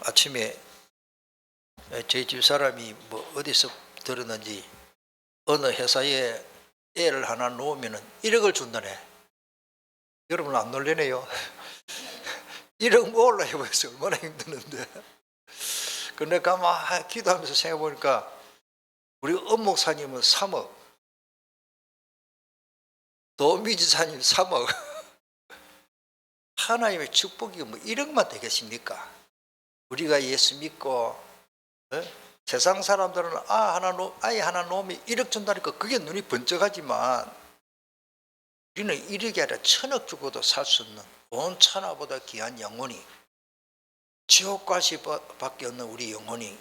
아침에 저희 집 사람이 뭐 어디서 들었는지 어느 회사에 애를 하나 놓으면 1억을 준다네. 여러분 안 놀래네요. 1억 모으려 해보세요. 얼마나 힘드는데. 근데 가만 기도하면서 생각해 보니까 우리 엄목사님은 3억, 도미지사님 3억. 하나님의 축복이 뭐 1억만 되겠습니까? 우리가 예수 믿고 세상 사람들은 아이 하나 놓으면 1억 준다니까 그게 눈이 번쩍하지만 우리는 1억이 아니라 1000억 주고도 살 수 없는 온 천하보다 귀한 영혼이, 지옥과시밖에 없는 우리 영혼이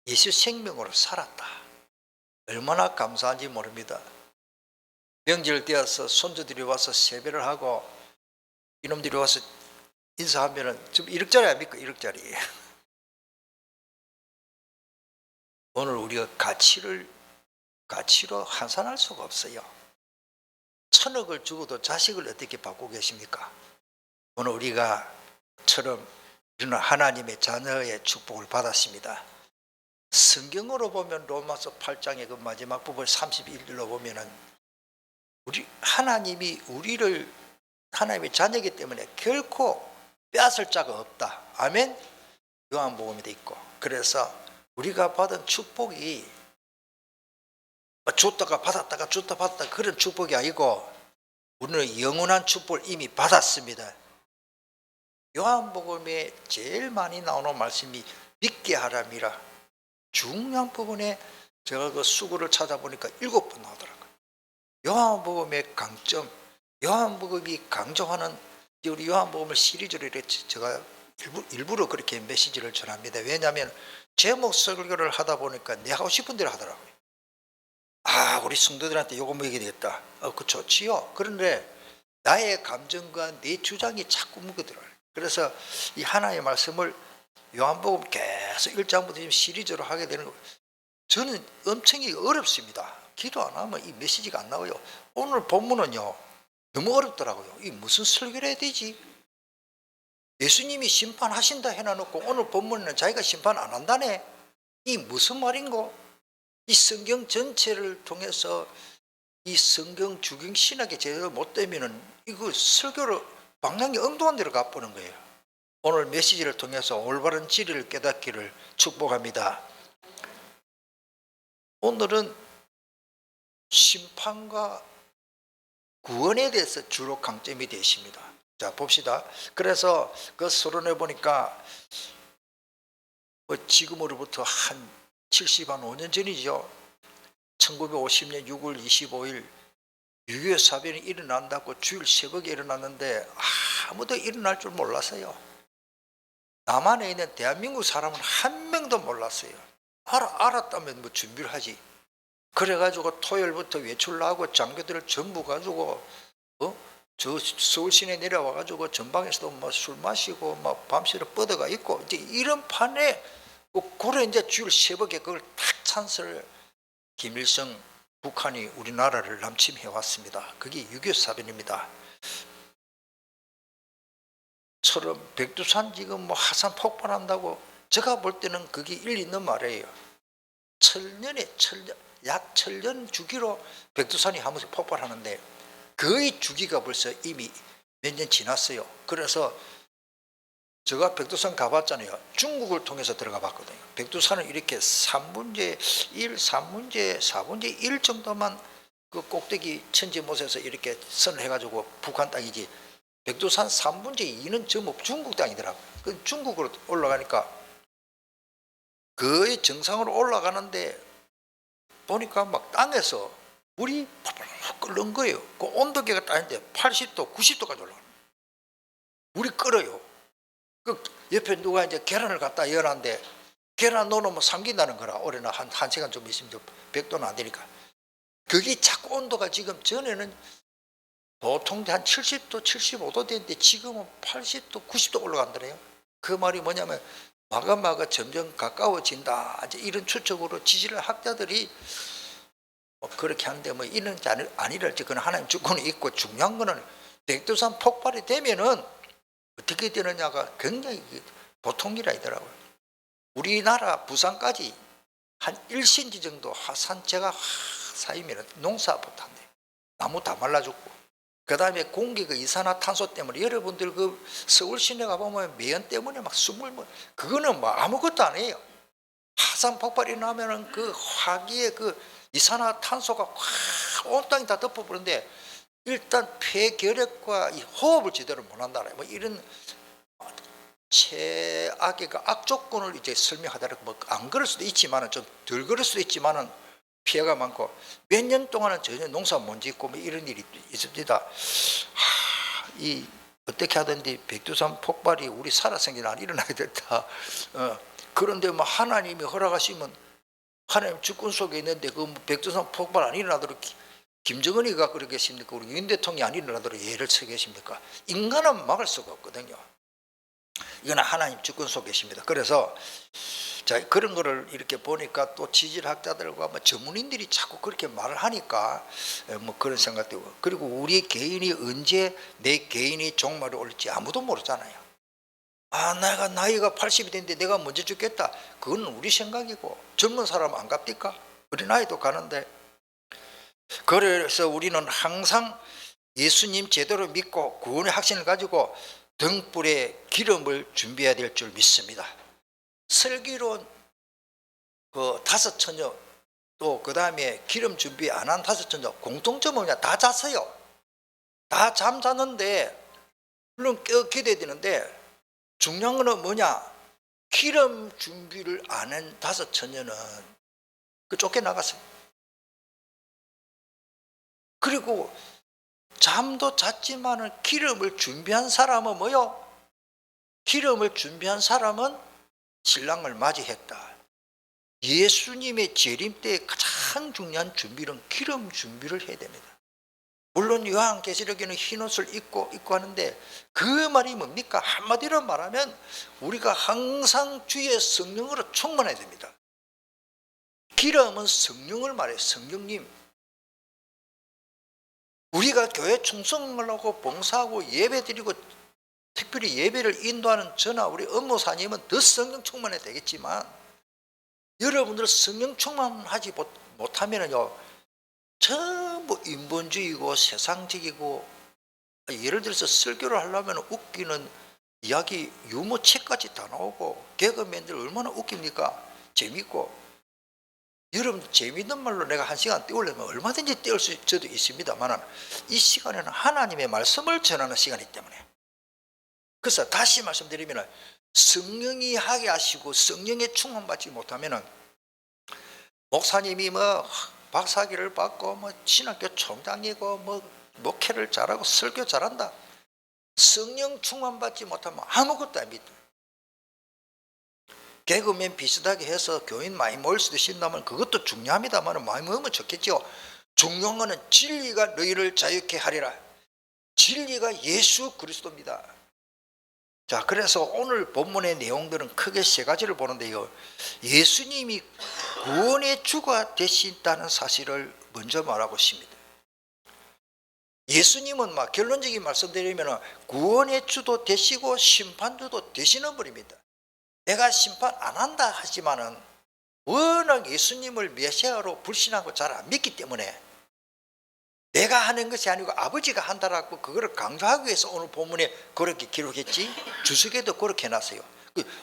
예수 생명으로 살았다. 얼마나 감사한지 모릅니다. 명절 되어서 손주들이 와서 세배를 하고 이놈들이 와서 인사하면 좀 1억짜리 아닙니까? 1억짜리. 오늘 우리가 가치로 환산할 수가 없어요. 1000억을 주고도 자식을 어떻게 바꾸고 계십니까? 오늘 우리가처럼 이런 하나님의 자녀의 축복을 받았습니다. 성경으로 보면 로마서 8장의 그 마지막 부분 31절로 보면은 하나님이 우리를 하나님의 자녀이기 때문에 결코 빼앗을 자가 없다. 아멘. 요한복음에 돼 있고, 그래서 우리가 받은 축복이 줬다가 받았다가 줬다 받았다 그런 축복이 아니고 우리는 영원한 축복을 이미 받았습니다. 요한복음에 제일 많이 나오는 말씀이 믿게 하람이라. 중요한 부분에 제가 그 수구를 찾아보니까 7번 나오더라고요. 요한복음의 강점, 요한복음이 강조하는, 우리 요한복음을 시리즈로 이랬지. 제가 일부러 그렇게 메시지를 전합니다. 왜냐하면 제목 설교를 하다 보니까 내 하고 싶은 대로 하더라고요. 우리 성도들한테 요거 먹여야 되겠다. 그 좋지요. 그런데 나의 감정과 내 주장이 자꾸 묻어들어요. 그래서 이 하나의 말씀을 요한복음 계속 1장부터 지금 시리즈로 하게 되는 거예요. 저는 엄청 어렵습니다. 기도 안 하면 이 메시지가 안 나와요. 오늘 본문은요 너무 어렵더라고요. 이 무슨 설교를 해야 되지? 예수님이 심판하신다 해놔놓고 오늘 본문에는 자기가 심판 안 한다네. 이 무슨 말인고? 이 성경 전체를 통해서 이 성경 주경 신학에 제대로 못 되면은 이거 설교를 방향이 엉뚱한 데로 가보는 거예요. 오늘 메시지를 통해서 올바른 진리를 깨닫기를 축복합니다. 오늘은 심판과 구원에 대해서 주로 강점이 되십니다. 자, 봅시다. 그래서 그 서론에 보니까 지금으로부터 한 75년 전이죠. 1950년 6월 25일 6.25 사변이 일어난다고 주일 새벽에 일어났는데 아무도 일어날 줄 몰랐어요. 남한에 있는 대한민국 사람은 한 명도 몰랐어요. 알았다면 뭐 준비를 하지. 그래가지고 토요일부터 외출 나가고 장교들을 전부 가지고 저 서울 시내 내려와가지고 전방에서도 뭐 술 마시고 막 밤새로 뻗어가 있고 이제 이런 판에 고래 이제 주일 새벽에 그걸 탁 찬스를 김일성 북한이 우리나라를 남침해 왔습니다. 그게 6.25 사변입니다. 처럼 백두산 지금 뭐 화산 폭발한다고 제가 볼 때는 그게 일리 있는 말이에요. 약 천년 주기로 백두산이 한 번씩 폭발하는데 거의 주기가 벌써 이미 몇 년 지났어요. 그래서 제가 백두산 가봤잖아요. 중국을 통해서 들어가 봤거든요. 백두산은 이렇게 3분의 1, 3분의 4분의 1 정도만 그 꼭대기 천지못에서 이렇게 선을 해가지고 북한 땅이지, 백두산 3분의 2는 전부 중국 땅이더라고요. 그 중국으로 올라가니까 거의 정상으로 올라가는데 보니까 막 땅에서 물이 펄펄 끓는 거예요. 그 온도계가 따는데 80도, 90도까지 올라가요. 물이 끓어요. 그 옆에 누가 이제 계란을 갖다 열었는데 계란 넣어놓으면 삼긴다는 거라. 올해는 한 시간 좀 있으면 100도는 안 되니까. 그게 자꾸 온도가 지금 전에는 보통 한 70도, 75도 되는데 지금은 80도, 90도 올라간다네요. 그 말이 뭐냐면 마가마가 점점 가까워진다. 이제 이런 추측으로 지질 학자들이 그렇게 하는데 뭐 이런지 아니랄지 그건 하나님 주권이 있고, 중요한 거는 백두산 폭발이 되면은 어떻게 되느냐가 굉장히 보통 일 아니더라고요. 우리나라 부산까지 한 1cm 정도 화산재가 쌓이면 농사 못한대요. 나무 다 말라 죽고. 그 다음에 공기 그 이산화탄소 때문에 여러분들 그 서울 시내 가보면 매연 때문에 막 숨을 그거는 뭐 아무것도 아니에요. 화산 폭발이 나면은 그 화기의 그 이산화탄소가 확 온 땅이 다 덮어버리는데 일단 폐결핵과 이 호흡을 제대로 못한다. 뭐 이런 최악의 그 악조건을 이제 설명하더라도 뭐 안 그럴 수도 있지만은 좀 덜 그럴 수도 있지만은 피해가 많고 몇 년 동안은 전혀 농사 못 짓고 뭐 이런 일이 있습니다. 이 어떻게 하든지 백두산 폭발이 우리 살아생전 안 일어나야 된다. 그런데 뭐 하나님이 허락하시면 하나님 주권 속에 있는데 그 백두산 폭발 안 일어나도록 김정은이가 그러겠습니까? 우리 윤 대통령이 안 일어나도록 예를 쓰겠습니까? 인간은 막을 수가 없거든요. 이건 하나님 주권 속에 계십니다. 그래서 자, 그런 거를 이렇게 보니까 또 지질학자들과 뭐 전문인들이 자꾸 그렇게 말을 하니까 뭐 그런 생각도 있고, 그리고 우리 개인이 언제 내 개인이 종말에 올지 아무도 모르잖아요. 내가 나이가 80이 됐는데 내가 먼저 죽겠다. 그건 우리 생각이고, 젊은 사람 안 갑니까? 우리 나이도 가는데. 그래서 우리는 항상 예수님 제대로 믿고 구원의 확신을 가지고 등불에 기름을 준비해야 될 줄 믿습니다. 슬기로운 그 다섯 처녀, 또 그 다음에 기름 준비 안 한 다섯 처녀, 공통점은 뭐냐? 다 잤어요. 다 잠잤는데 물론 기도해야 되는데 중요한 거는 뭐냐? 기름 준비를 안 한 다섯 처녀는 그 쫓겨나갔어요. 그리고 잠도 잤지만은 기름을 준비한 사람은 뭐요? 기름을 준비한 사람은 신랑을 맞이했다. 예수님의 재림 때 가장 중요한 준비는 기름 준비를 해야 됩니다. 물론 요한계시록에는 흰옷을 입고 하는데 그 말이 뭡니까? 한마디로 말하면 우리가 항상 주의 성령으로 충만해야 됩니다. 기름은 성령을 말해요. 성령님. 우리가 교회 충성을 하고 봉사하고 예배드리고 특별히 예배를 인도하는 저나 우리 업무사님은 더 성령 충만해야 되겠지만, 여러분들 성령 충만하지 못하면요 전부 인본주의고 세상적이고, 예를 들어서 설교를 하려면 웃기는 이야기 유머책까지 다 나오고, 개그맨들 얼마나 웃깁니까? 재밌고. 여러분 재미있는 말로 내가 한 시간 띄우려면 얼마든지 띄울 수도 있습니다만, 이 시간에는 하나님의 말씀을 전하는 시간이기 때문에. 그래서 다시 말씀드리면 성령이 하게 하시고 성령에 충만받지 못하면 목사님이 뭐 박사학위를 받고 뭐 신학교 총장이고 뭐 목회를 잘하고 설교 잘한다, 성령 충만받지 못하면 아무것도 아닙니다. 개그맨 비슷하게 해서 교인 많이 모일 수도 있다면 그것도 중요합니다만 많이 모으면 좋겠죠. 중요한 것은 진리가 너희를 자유케 하리라. 진리가 예수 그리스도입니다. 자, 그래서 오늘 본문의 내용들은 크게 세 가지를 보는데요, 예수님이 구원의 주가 되신다는 사실을 먼저 말하고 있습니다. 예수님은 막 결론적인 말씀드리면 구원의 주도 되시고 심판주도 되시는 분입니다. 내가 심판 안 한다 하지만은 워낙 예수님을 메시아로 불신하고 잘 안 믿기 때문에 내가 하는 것이 아니고 아버지가 한다라고 그거를 강조하기 위해서 오늘 본문에 그렇게 기록했지, 주석에도 그렇게 해놨어요.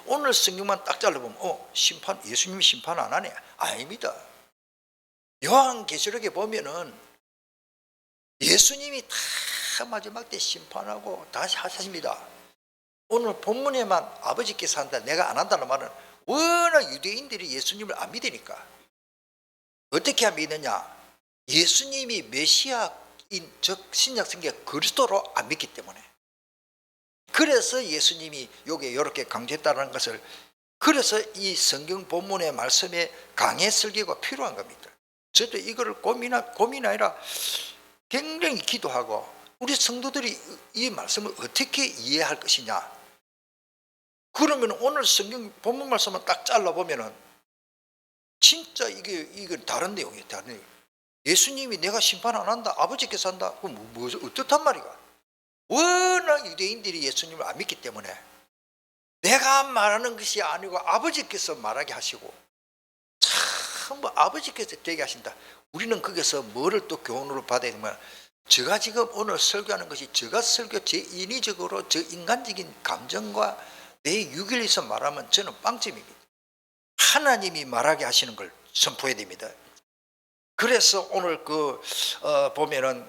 오늘 성경만 딱 잘라보면 심판, 예수님이 심판 안 하네? 아닙니다. 요한계시록에 보면은 예수님이 다 마지막 때 심판하고 다시 하십니다. 오늘 본문에만 아버지께서 한다, 내가 안 한다는 말은 워낙 유대인들이 예수님을 안 믿으니까. 어떻게 하면 믿느냐? 예수님이 메시아인 즉 신약성경 그리스도로 안 믿기 때문에. 그래서 예수님이 여기에 이렇게 강조했다는 것을, 그래서 이 성경 본문의 말씀에 강의 설교가 필요한 겁니다. 저도 이거를 고민 아니라 굉장히 기도하고, 우리 성도들이 이 말씀을 어떻게 이해할 것이냐. 그러면 오늘 성경 본문 말씀을 딱 잘라보면은 진짜 이게 다른 내용이에요. 다른 내용. 예수님이 내가 심판 안 한다, 아버지께서 한다, 그럼 어떻단 말이가? 워낙 유대인들이 예수님을 안 믿기 때문에 내가 내가 말하는 것이 아니고 아버지께서 말하게 하시고, 참 아버지께서 되게 하신다. 우리는 거기서 뭐를 또 교훈으로 받아야 되면, 제가 지금 오늘 설교하는 것이 제가 제 인위적으로 저 인간적인 감정과 내 육일에서 말하면 저는 빵점입니다. 하나님이 말하게 하시는 걸 선포해야 됩니다. 그래서 오늘 보면은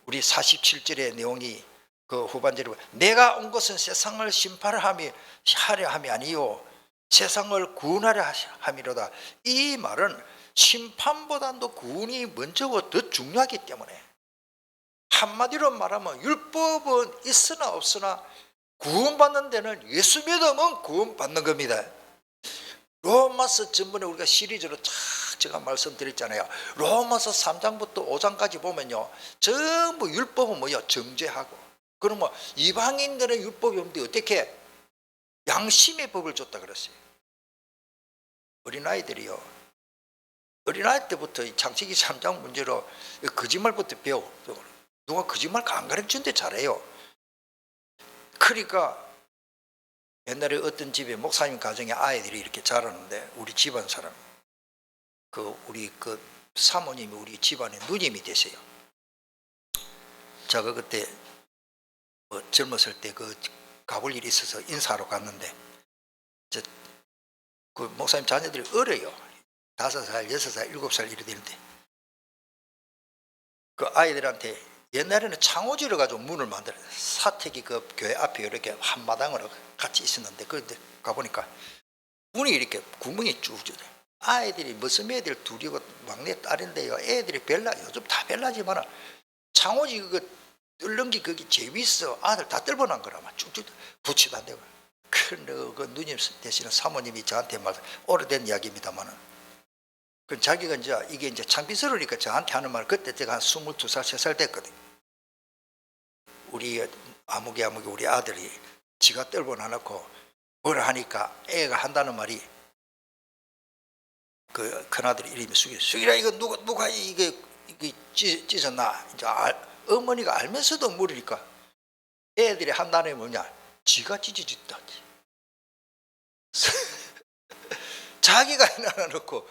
우리 47절의 내용이 그 후반절에, 내가 온 것은 세상을 심판하려 함이 아니요 세상을 구원하려 함이로다. 이 말은 심판보다도 구원이 먼저고 더 중요하기 때문에, 한마디로 말하면 율법은 있으나 없으나 구원받는 데는 예수 믿으면 구원받는 겁니다. 로마서 전번에 우리가 시리즈로 제가 말씀드렸잖아요. 로마서 3장부터 5장까지 보면요, 전부 율법은 뭐예요? 정죄하고. 그러면 이방인들은 율법이 없는데 어떻게? 양심의 법을 줬다 그랬어요. 어린아이들이요, 어린아이 때부터 이 창세기 3장 문제로 거짓말부터 배우고, 누가 거짓말 안 가르치는데 잘해요. 그러니까 옛날에 어떤 집에 목사님 가정에 아이들이 이렇게 자라는데, 우리 집안 사람, 우리 사모님이 우리 집안의 누님이 되세요. 제가 그때 젊었을 때 가볼 일이 있어서 인사하러 갔는데, 그 목사님 자녀들이 어려요. 5살, 6살, 7살 이래 되는데, 그 아이들한테 옛날에는 창호지를 가지고 문을 만들어요. 사택이 그 교회 앞에 이렇게 한마당으로 같이 있었는데, 그런데 가보니까 문이 이렇게 구멍이 쭉 져요. 아이들이 무슨 애들 둘이고 막내 딸인데요, 애들이 요즘 다 벨라지만 창호지 뚫는 게 거기 재밌어. 아들 다 뜰뻔한 거라만 쭉쭉 붙이도 안 되고. 그 누님 되시는 사모님이 저한테 오래된 이야기입니다만은, 자기가 이게 이제 창피스러우니까 저한테 하는 말, 그때 제가 한 22살, 3살 됐거든요. 우리 아무개 우리 아들이 지가 뜰뻔 안 놓고 뭐라 하니까 애가 한다는 말이, 그 큰아들이 이름이 수기라, 이거 누가 이게 찢었나? 이제 어머니가 알면서도 물으니까 애들이 한다는 게 뭐냐? 지가 찢어졌다. 자기가 해놔놓고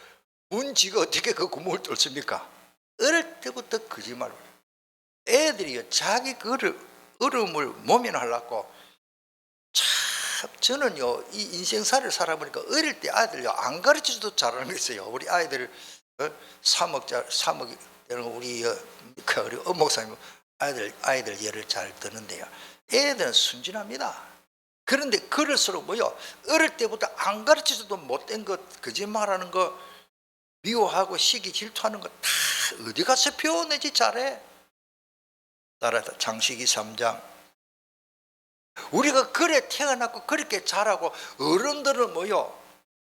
지가 어떻게 그 구멍을 뚫습니까? 어릴 때부터 거짓말을. 애들이 자기 어려움을 모면하려고, 참 저는요, 이 인생살을 살아보니까 어릴 때 아이들요 안 가르쳐줘도 잘하는 거 있어요. 우리 아이들 3억 되는 우리 목사님 아이들 예를 잘 드는데요, 애들은 순진합니다. 그런데 그럴수록 어릴 때부터 안 가르쳐줘도 못된 것, 거짓말하는 거, 미워하고 시기 질투하는 거 다 어디 가서 배워내지 잘해? 따라서 창세기 3장, 우리가 그래 태어났고 그렇게 자라고, 어른들은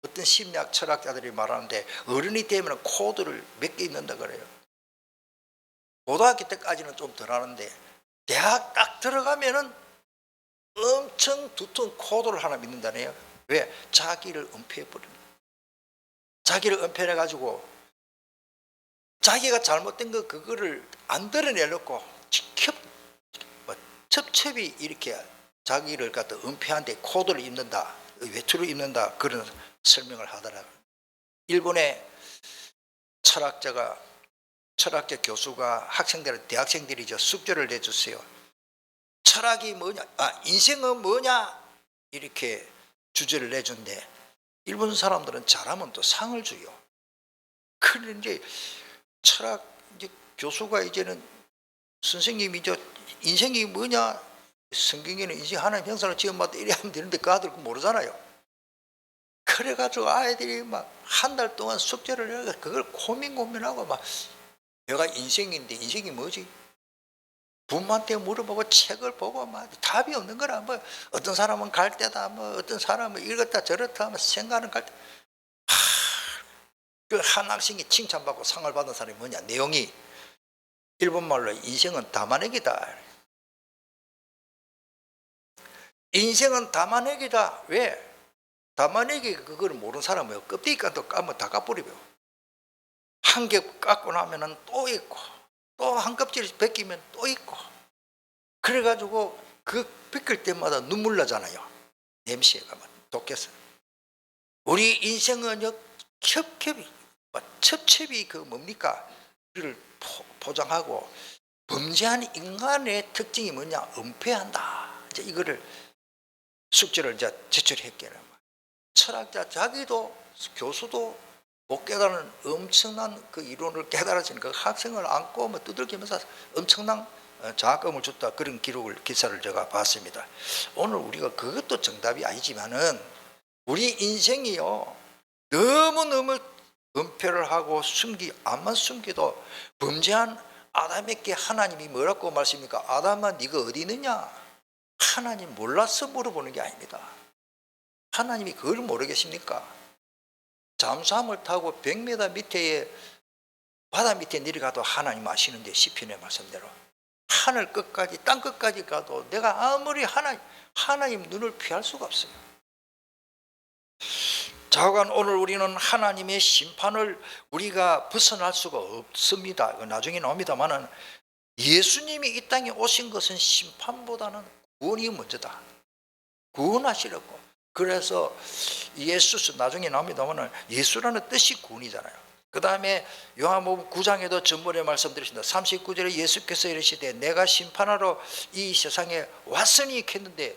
어떤 심리학 철학자들이 말하는데, 어른이 되면 코드를 몇 개 있는다 그래요. 고등학교 때까지는 좀 덜 하는데 대학 딱 들어가면은 엄청 두터운 코드를 하나 믿는다네요. 왜? 자기를 은폐해버립니다. 자기를 은폐해가지고 자기가 잘못된 그거를 안 드러내놓고 첩첩이 이렇게 자기를 갖다 은폐한데 코드를 입는다, 외투를 입는다, 그런 설명을 하더라고요. 일본의 철학자 교수가 대학생들이 숙제를 내주세요. 철학이 뭐냐? 인생은 뭐냐? 이렇게 주제를 내준데, 일본 사람들은 잘하면 또 상을 줘요. 그런데 교수가 이제는, 선생님이 인생이 뭐냐? 성경에는 인생 하나님 형상을 지음받아 이래 하면 되는데 그 아들 모르잖아요. 그래가지고 아이들이 막 한 달 동안 숙제를 해서 그걸 고민하고 내가 인생인데 인생이 뭐지? 부모한테 물어보고 책을 보고 답이 없는 거라. 어떤 사람은 갈 때다, 어떤 사람은 이렇다 저렇다 하면 생각하는 갈 때. 그 한 학생이 칭찬받고 상을 받은 사람이 뭐냐? 내용이 일본말로 인생은 담아내기다. 인생은 담아내기다. 왜? 담아내기 그걸 모르는 사람은 껍데기 까면 다 까버리고, 한 개 깎고 나면은 또 있고, 또 한 껍질 벗기면 또 있고, 그래가지고 그 벗길 때마다 눈물 나잖아요. 냄새가 돕겠어요. 우리 인생은요, 첩첩이 그 뭡니까? 를 포장하고 범죄한 인간의 특징이 뭐냐? 은폐한다. 이제 이거를 숙제를 이제 제출했기는 철학자 자기도 교수도 못 깨달은 엄청난 그 이론을 깨달아진 그 학생을 안고 뭐 두들기면서 엄청난 장학금을 줬다, 그런 기사를 제가 봤습니다. 오늘 우리가 그것도 정답이 아니지만은 우리 인생이요 너무너무 은폐를 하고 암만 숨기도 범죄한 아담에게 하나님이 뭐라고 말씀입니까? 아담아 네가 어디 있느냐? 하나님 몰라서 물어보는 게 아닙니다. 하나님이 그걸 모르겠습니까? 잠수함을 타고 100m 밑에 바다 밑에 내려가도 하나님 아시는데, 시편의 말씀대로 하늘 끝까지 땅 끝까지 가도 내가 아무리 하나님 눈을 피할 수가 없어요. 자오간 오늘 우리는 하나님의 심판을 우리가 벗어날 수가 없습니다. 나중에 나옵니다만은 예수님이 이 땅에 오신 것은 심판보다는 구원이 먼저다. 구원하시려고. 그래서 예수, 나중에 나옵니다만은 예수라는 뜻이 구원이잖아요. 그 다음에 요한복음 9장에도 전번에 말씀드렸습니다. 39절에 예수께서 이르시되 내가 심판하러 이 세상에 왔으니 했는데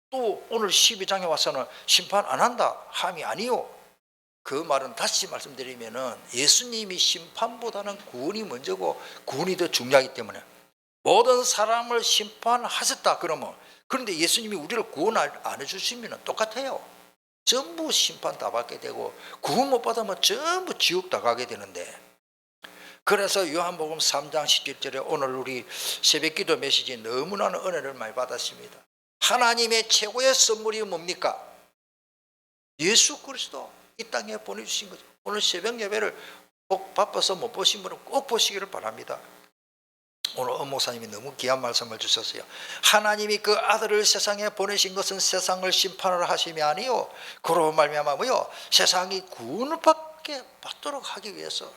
또 오늘 12장에 와서는 심판 안 한다 함이 아니요. 그 말은 다시 말씀드리면은 예수님이 심판보다는 구원이 먼저고 구원이 더 중요하기 때문에 모든 사람을 심판하셨다 그러면, 그런데 예수님이 우리를 구원 안 해주시면 똑같아요. 전부 심판 다 받게 되고 구원 못 받으면 전부 지옥 다 가게 되는데, 그래서 요한복음 3장 17절에 오늘 우리 새벽기도 메시지 너무나 은혜를 많이 받았습니다. 하나님의 최고의 선물이 뭡니까? 예수 그리스도 이 땅에 보내주신 거죠. 오늘 새벽 예배를 꼭 바빠서 못 보신 분은 꼭 보시기를 바랍니다. 오늘 엄목사님이 너무 귀한 말씀을 주셨어요. 하나님이 그 아들을 세상에 보내신 것은 세상을 심판을 하심이 아니요 그로 말미암아 뭐요? 세상이 구원을 받도록 하기 위해서.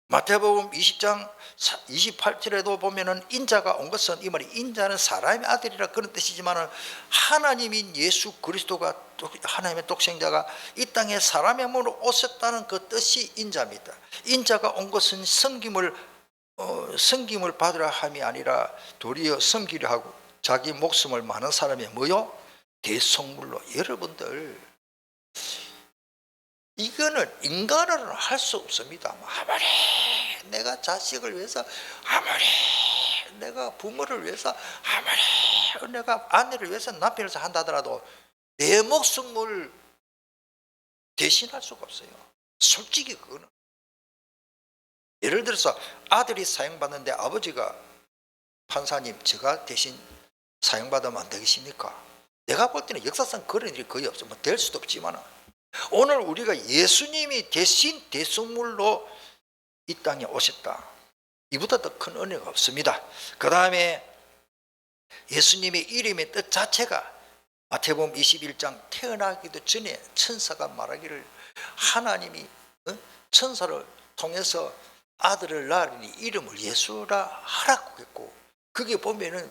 마태복음 20장 28절에도 보면은 인자가 온 것은, 이 말이 인자는 사람의 아들이라 그런 뜻이지만은 하나님인 예수 그리스도가, 하나님의 독생자가 이 땅에 사람의 몸으로 오셨다는 그 뜻이 인자입니다. 인자가 온 것은 섬김을 받으라 함이 아니라 도리어 섬기려 하고 자기 목숨을 많은 사람이 뭐요? 대속물로. 여러분들 이거는 인간으로는 할 수 없습니다. 아무리 내가 자식을 위해서, 아무리 내가 부모를 위해서, 아무리 내가 아내를 위해서, 남편을 위해서 한다더라도 내 목숨을 대신할 수가 없어요. 솔직히 그거는. 예를 들어서 아들이 사형받는데 아버지가 판사님 제가 대신 사형받으면 안 되겠습니까? 내가 볼 때는 역사상 그런 일이 거의 없어. 뭐 될 수도 없지만 오늘 우리가 예수님이 대신 대속물로 이 땅에 오셨다. 이보다 더 큰 은혜가 없습니다. 그 다음에 예수님의 이름의 뜻 자체가 마태복음 21장 태어나기도 전에 천사가 말하기를 하나님이 천사를 통해서 아들을 낳으니 이름을 예수라 하라고 했고, 그게 보면은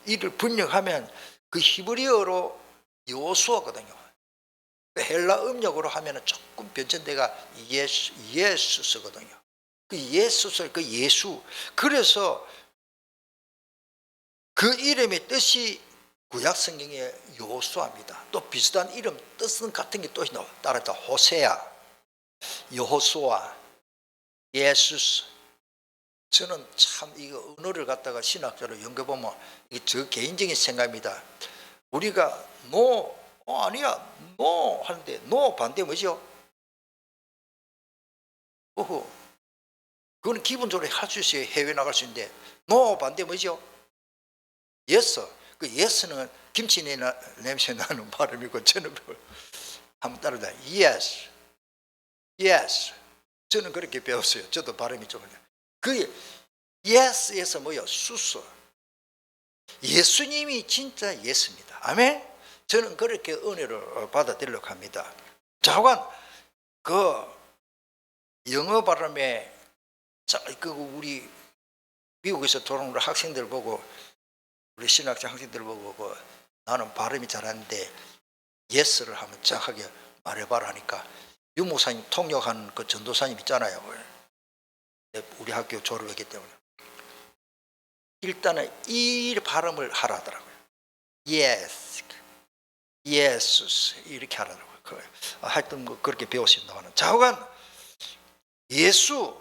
이를 번역하면 그 히브리어로 여호수아거든요. 헬라 음력으로 하면은 조금 변천대가 예수스거든요. 그 예수를 그 예수. 그래서 그 이름의 뜻이 구약 성경의 여호수아입니다. 또 비슷한 이름 뜻은 같은 게 또 따라다 호세아, 여호수아, 예수스. 저는 참 이거 언어를 갖다가 신학자로 연구해보면 이게 저 개인적인 생각입니다. 우리가 아니야 하는데 반대 뭐죠? 그건 기본적으로 할 수 있어요. 해외 나갈 수 있는데 반대 뭐죠? 예스. 그 예스는 김치 냄새 나는 발음이고, 저는 한번 따라다. yes. 저는 그렇게 배웠어요. 저도 발음이 좀 그 yes에서 뭐요? 수스. 예수님이 진짜 예수입니다. 아멘. 저는 그렇게 은혜를 받아들이려고 합니다. 자관 그 영어 발음에 우리 미국에서 돌아오는 학생들 보고, 우리 신학자 학생들 보고 나는 발음이 잘하는데 예스를 한번 정확하게 말해봐라 하니까 유목사님 통역한 그 전도사님 있잖아요. 우리 학교 졸업했기 때문에 일단은 이 발음을 하라더라고요. Yes, 예수스 이렇게 하라더라고요. 하여튼 뭐 그렇게 배웠습니다만 좌우간 예수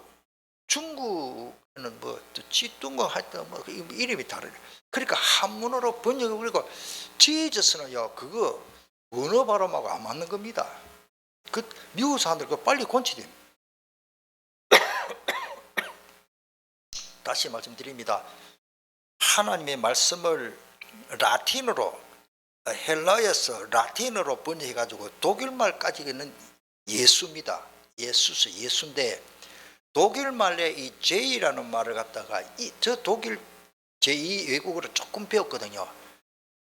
중국에는 뭐 찌뚱거 하여튼 뭐 이름이 다르네. 그러니까 한문으로 번역을 그리고 지저스는요 그거 언어 발음하고 안 맞는 겁니다. 그 미국 사람들 그 빨리 곤치됩니다. 다시 말씀드립니다. 하나님의 말씀을 라틴어로 헬라에서 라틴어로 번역해 가지고 독일말까지는 예수입니다. 예수스 예수인데 독일말에 이 J라는 말을 갖다가 저 독일 제2 외국어를 조금 배웠거든요.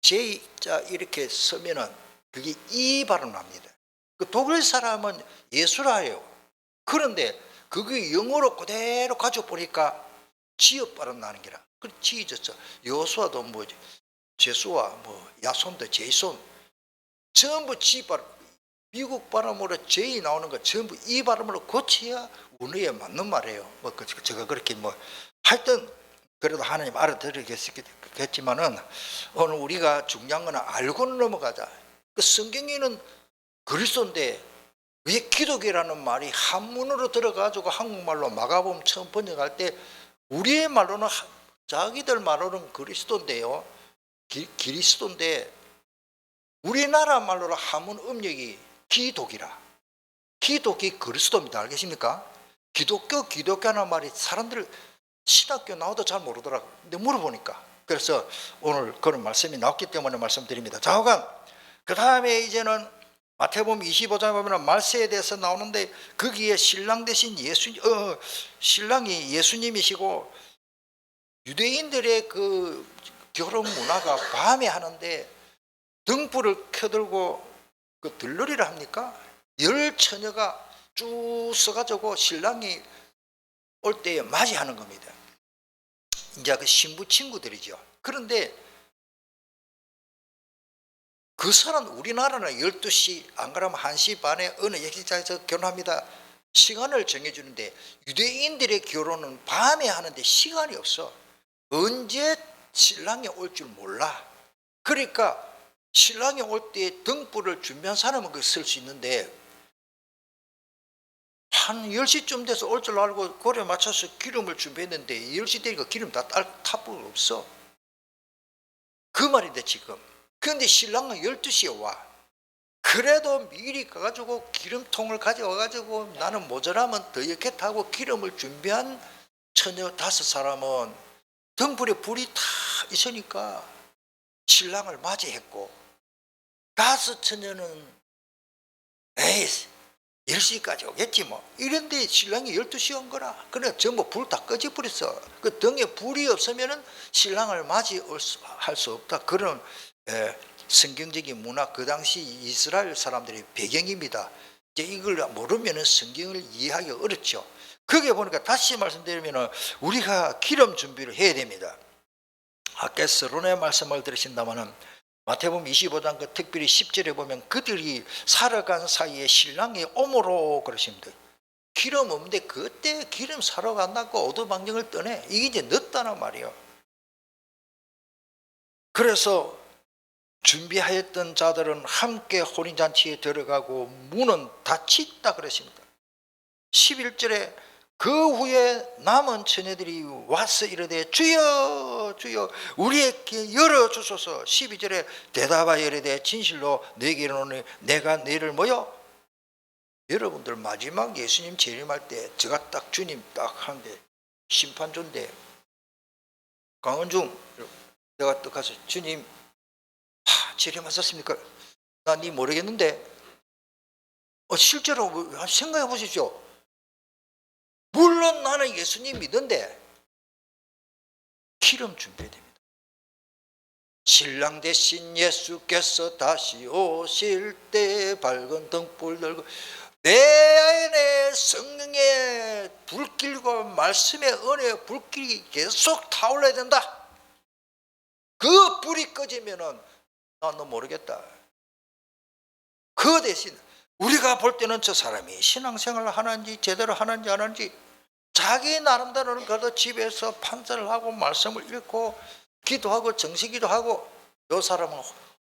J자 이렇게 쓰면은 그게 이 발음 납니다. 그 독일 사람은 예수라 해요. 그런데 그게 영어로 그대로 가지고 보니까 지역 발음 나는 게라. 그 지졌어. 여수와도 뭐 제수와 뭐 야손도 제이손 전부 지 발음. 미국 발음으로 J 나오는 거 전부 이 발음으로 고쳐야 언어에 맞는 말이에요. 뭐 제가 그렇게 뭐 하여튼 그래도 하나님 알아들으겠지만은 오늘 우리가 중요한 거는 알고는 넘어가자. 그 성경에는 그리스도인데 왜 기독교라는 말이 한문으로 들어가지고 한국말로 마가복음 처음 번역할 때 우리의 말로는 자기들 말로는 그리스도인데요. 기리스도인데 우리나라 말로는 한문 음력이 기독이라. 기독이 그리스도입니다. 알겠습니까? 기독교라는 말이 사람들 신학교 나와도 잘 모르더라고요. 근데 물어보니까. 그래서 오늘 그런 말씀이 나왔기 때문에 말씀드립니다. 좌우간 그 다음에 이제는 마태복음 25장에 보면 말세에 대해서 나오는데 거기에 신랑 대신 신랑이 예수님이시고 유대인들의 그 결혼 문화가 밤에 하는데 등불을 켜들고 그 들러리를 합니까? 열 처녀가 쭉 서가지고 신랑이 올 때에 맞이하는 겁니다. 이제 그 신부 친구들이죠. 그런데 그 사람 우리나라는 12시 안 그러면 1시 반에 어느 예식장에서 결혼합니다. 시간을 정해주는데 유대인들의 결혼은 밤에 하는데 시간이 없어. 언제 신랑이 올 줄 몰라. 그러니까 신랑이 올 때 등불을 준비한 사람은 그 쓸 수 있는데 한 10시쯤 돼서 올 줄 알고 그래 맞춰서 기름을 준비했는데 10시 되니까 기름 다 타볼 없어. 그 말인데 지금. 그런데 신랑은 12시에 와. 그래도 미리 가가지고 기름통을 가져와가지고 나는 모자라면 더 이렇게 타고 기름을 준비한 처녀 5사람은 등불에 불이 다 있으니까 신랑을 맞이했고 5 처녀는 에이 10시까지 오겠지 뭐 이런데 신랑이 12시에 온 거라. 그래 전부 불 다 꺼져버렸어. 그 등에 불이 없으면 신랑을 맞이할 수 없다. 그런 성경적인 문화, 그 당시 이스라엘 사람들의 배경입니다. 이제 이걸 모르면 성경을 이해하기 어렵죠. 거기에 보니까 다시 말씀드리면 우리가 기름 준비를 해야 됩니다. 아까 서론의 말씀을 들으신다면 마태복음 25장 그 특별히 10절에 보면 그들이 살아간 사이에 신랑이 오므로 그러십니다. 기름 없는데 그때 기름 사러 간다고 오두방정을 떠내. 이게 이제 늦다는 말이에요. 그래서 준비하였던 자들은 함께 혼인잔치에 들어가고 문은 닫혔다 그러십니다. 11절에 그 후에 남은 처녀들이 와서 이르되 주여 주여 우리에게 열어주소서. 12절에 대답하여 이르되 진실로 내게 이르노니 내가 너희를 뭐요? 여러분들 마지막 예수님 재림할 때 제가 딱 주님 딱 하는데 심판조인데 강원중 내가 딱 가서 주님 재림하셨습니까? 나 니 모르겠는데 실제로 생각해 보십시오. 물론 나는 예수님 믿는데 기름 준비해야 됩니다. 신랑 대신 예수께서 다시 오실 때 밝은 등불 들고 내 안에 성령의 불길과 말씀의 은혜의 불길이 계속 타올라야 된다. 그 불이 꺼지면은 난 너 모르겠다. 그 대신 우리가 볼 때는 저 사람이 신앙생활을 하는지 제대로 하는지 안 하는지 자기 나름대로는 그래도 집에서 판단을 하고 말씀을 읽고 기도하고 정식기도 하고 이 사람은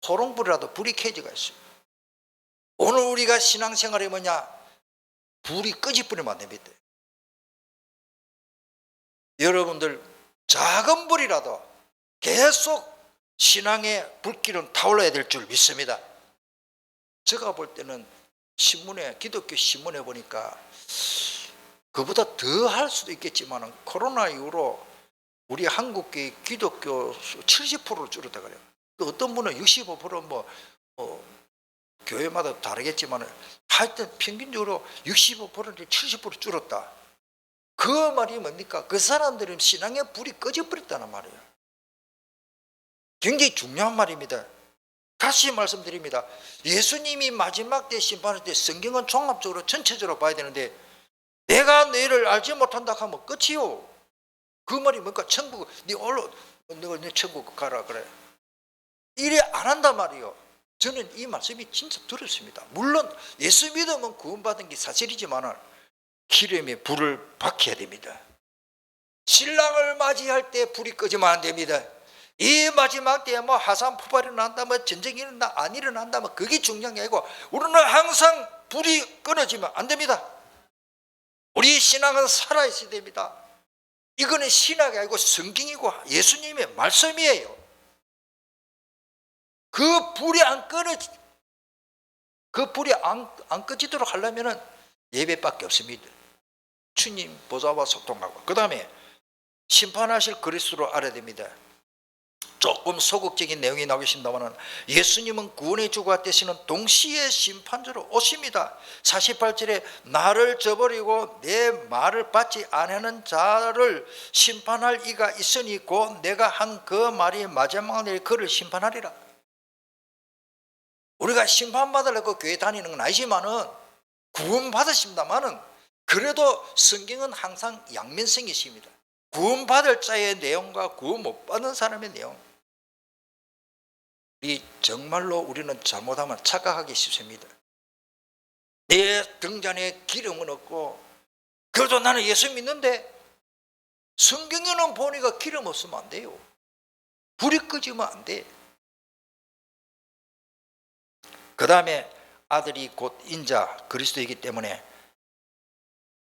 호롱불이라도 불이 켜지가 있어요. 오늘 우리가 신앙생활이 뭐냐? 불이 꺼지버리면 안 됩니다. 여러분들 작은 불이라도 계속 신앙의 불길은 타올라야 될 줄 믿습니다. 제가 볼 때는 신문에 기독교 신문에 보니까 그보다 더 할 수도 있겠지만 코로나 이후로 우리 한국의 기독교 수 70%로 줄었다 그래요. 또 어떤 분은 65% 교회마다 다르겠지만 하여튼 평균적으로 65%를 70% 줄었다. 그 말이 뭡니까? 그 사람들은 신앙의 불이 꺼져버렸다는 말이에요. 굉장히 중요한 말입니다. 다시 말씀드립니다. 예수님이 마지막 때 심판할 때 성경은 종합적으로 전체적으로 봐야 되는데 내가 너희를 알지 못한다 하면 끝이요. 그 말이 뭔가 천국 네 천국 가라 그래. 이래 안 한단 말이에요. 저는 이 말씀이 진짜 두렵습니다. 물론 예수 믿으면 구원받은 게 사실이지만 기름에 불을 밝혀야 됩니다. 신랑을 맞이할 때 불이 꺼지면 안 됩니다. 이 마지막 때에 뭐 화산 폭발이 난다, 뭐 전쟁이 일어난다, 안 일어난다, 뭐 그게 중요한 게 아니고 우리는 항상 불이 끊어지면 안 됩니다. 우리 신앙은 살아있어야 됩니다. 이거는 신학이 아니고 성경이고 예수님의 말씀이에요. 그 불이 안 꺼지도록 하려면 예배밖에 없습니다. 주님 보좌와 소통하고 그 다음에 심판하실 그리스도를 알아야 됩니다. 조금 소극적인 내용이 나오겠습니다만 예수님은 구원의 주가 되시는 동시에 심판주로 오십니다. 48절에 나를 저버리고 내 말을 받지 않는 자를 심판할 이가 있으니 곧 내가 한 그 말이 마지막 날 그를 심판하리라. 우리가 심판받으려고 교회 다니는 건 아니지만은 구원 받으십니다만은 그래도 성경은 항상 양면성이 있습니다. 구원 받을 자의 내용과 구원 못 받는 사람의 내용. 이 정말로 우리는 잘못하면 착각하기 쉽습니다. 내 등잔에 기름은 없고 그래도 나는 예수 믿는데 성경에는 보니까 기름 없으면 안 돼요. 불이 꺼지면 안 돼. 그 다음에 아들이 곧 인자 그리스도이기 때문에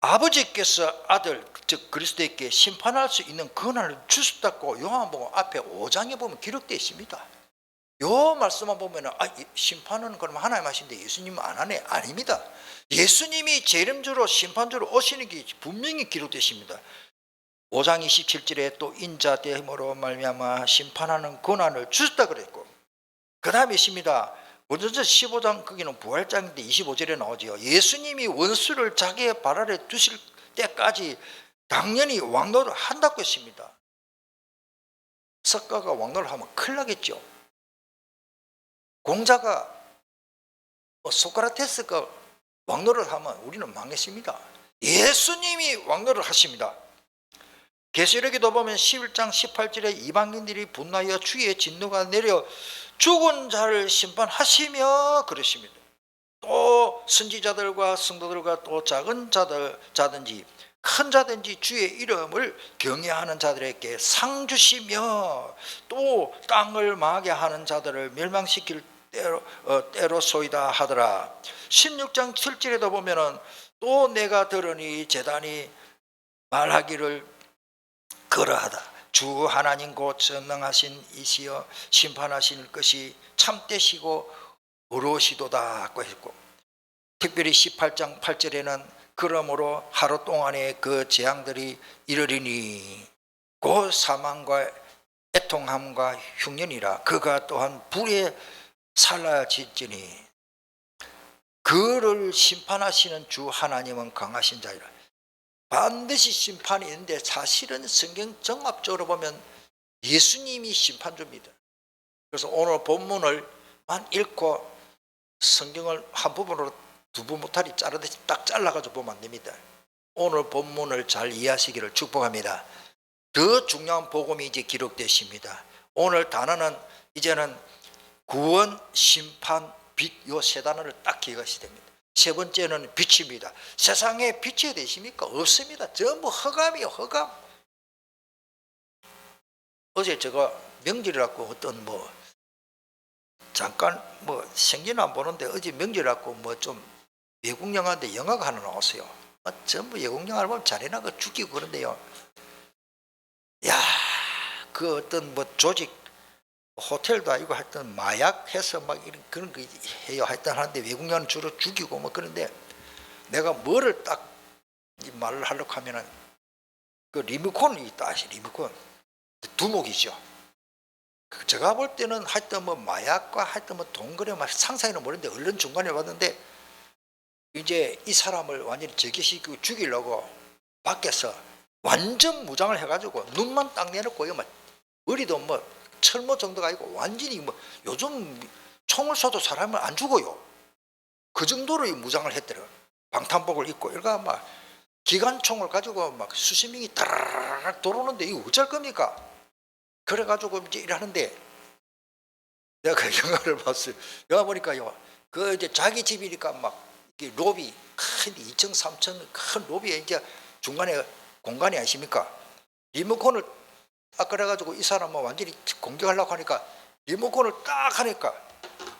아버지께서 아들 즉 그리스도에게 심판할 수 있는 권한을 주셨다고 요한복음 앞에 5장에 보면 기록되어 있습니다. 요 말씀만 보면 심판은 그럼 하나님 하신데 예수님은 안 하네? 아닙니다. 예수님이 재림주로 심판주로 오시는 게 분명히 기록되어 있습니다. 5장 27절에 또 인자 되므로 말미암아 심판하는 권한을 주셨다 그랬고 그 다음에 있습니다. 고린도전서 15장 거기는 부활장인데 25절에 나오죠. 예수님이 원수를 자기의 발 아래 두실 때까지 당연히 왕노를 한다고 했습니다. 석가가 왕노를 하면 큰일 나겠죠. 공자가 소크라테스가 왕노를 하면 우리는 망했습니다. 예수님이 왕노를 하십니다. 계시록에도 보면 11장 18절에 이방인들이 분노하여 주의 진노가 내려 죽은 자를 심판하시며 그러십니다. 또 선지자들과 성도들과 또 작은 자든지 큰 자든지 주의 이름을 경외하는 자들에게 상 주시며 또 땅을 망하게 하는 자들을 멸망시킬 때로소이다 하더라. 16장 7절에도 보면은 또 내가 들으니 제단이 말하기를 그러하다. 주 하나님 곧 전능하신 이시여 심판하실 것이 참되시고 어려우시도다 했고 특별히 18장 8절에는 그러므로 하루 동안에 그 재앙들이 이르리니 곧 사망과 애통함과 흉년이라 그가 또한 불에 살라질지니 그를 심판하시는 주 하나님은 강하신 자이라. 반드시 심판이 있는데 사실은 성경 종합적으로 보면 예수님이 심판주입니다. 그래서 오늘 본문을만 읽고 성경을 한 부분으로 두 부모타리 자르듯이 딱 잘라가지고 보면 안 됩니다. 오늘 본문을 잘 이해하시기를 축복합니다. 더 중요한 복음이 이제 기록되십니다. 오늘 단어는 이제는 구원, 심판, 요 세 단어를 딱 기억하시야 됩니다. 세 번째는 빛입니다. 세상에 빛이 되십니까? 없습니다. 전부 흑암이요, 흑암. 어제 제가 명절이라고 어떤 잠깐 생긴 안 보는데 어제 명절이라고 좀 외국 영화인데 영화가 하나 나왔어요. 전부 외국 영화를 보면 잔인하고 죽이고 그런데요. 야, 그 어떤 조직 호텔도 아니고 하여튼 마약해서 막 이런 그런 거 해요. 하여튼 하는데 외국 영화는 주로 죽이고 그런데 내가 뭐를 딱 이 말을 하려고 하면은 그 리모컨이 있다 하시 리모컨 두목이죠. 제가 볼 때는 하여튼 마약과 하여튼 동거래 상상이는 모르는데 얼른 중간에 왔는데 이제 이 사람을 완전히 제기시키고 죽이려고 밖에서 완전 무장을 해가지고 눈만 딱 내놓고 머리도 철모 정도가 아니고 완전히 요즘 총을 쏴도 사람은 안 죽어요. 그 정도로 무장을 했더래요. 방탄복을 입고 이거 기관총을 가지고 수십 명이 따라락 들어오는데 이거 어쩔 겁니까? 그래가지고 이제 일하는데 내가 그 영화를 봤어요. 영화 보니까요. 그 이제 자기 집이니까 이렇게 로비 큰 2층 3층 큰 로비에 이제 중간에 공간이 아십니까? 리모컨을 딱 그래가지고 이 사람은 완전히 공격하려고 하니까 리모컨을 딱 하니까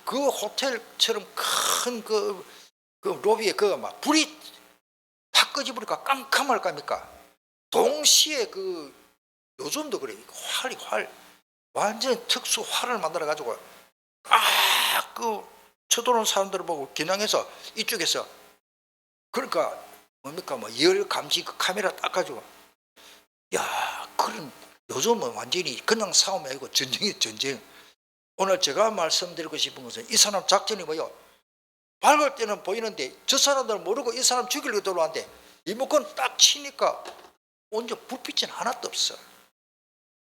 그 호텔처럼 큰 그 로비에 불이 탁 꺼지버리니까 깜깜할 겁니까? 동시에 요즘도 그래. 활 완전 특수 활을 만들어 가지고 쳐들어오는 사람들을 보고 겨냥해서 이쪽에서 그러니까 뭡니까 열 감지 그 카메라 딱 가지고 그런 요즘은 완전히 그냥 싸움이 아니고 전쟁이 전쟁. 오늘 제가 말씀드리고 싶은 것은 이 사람 작전이 밝을 때는 보이는데 저 사람들은 모르고 이 사람 죽이려고 들어왔는데 리모컨 딱 치니까 온전 불빛은 하나도 없어.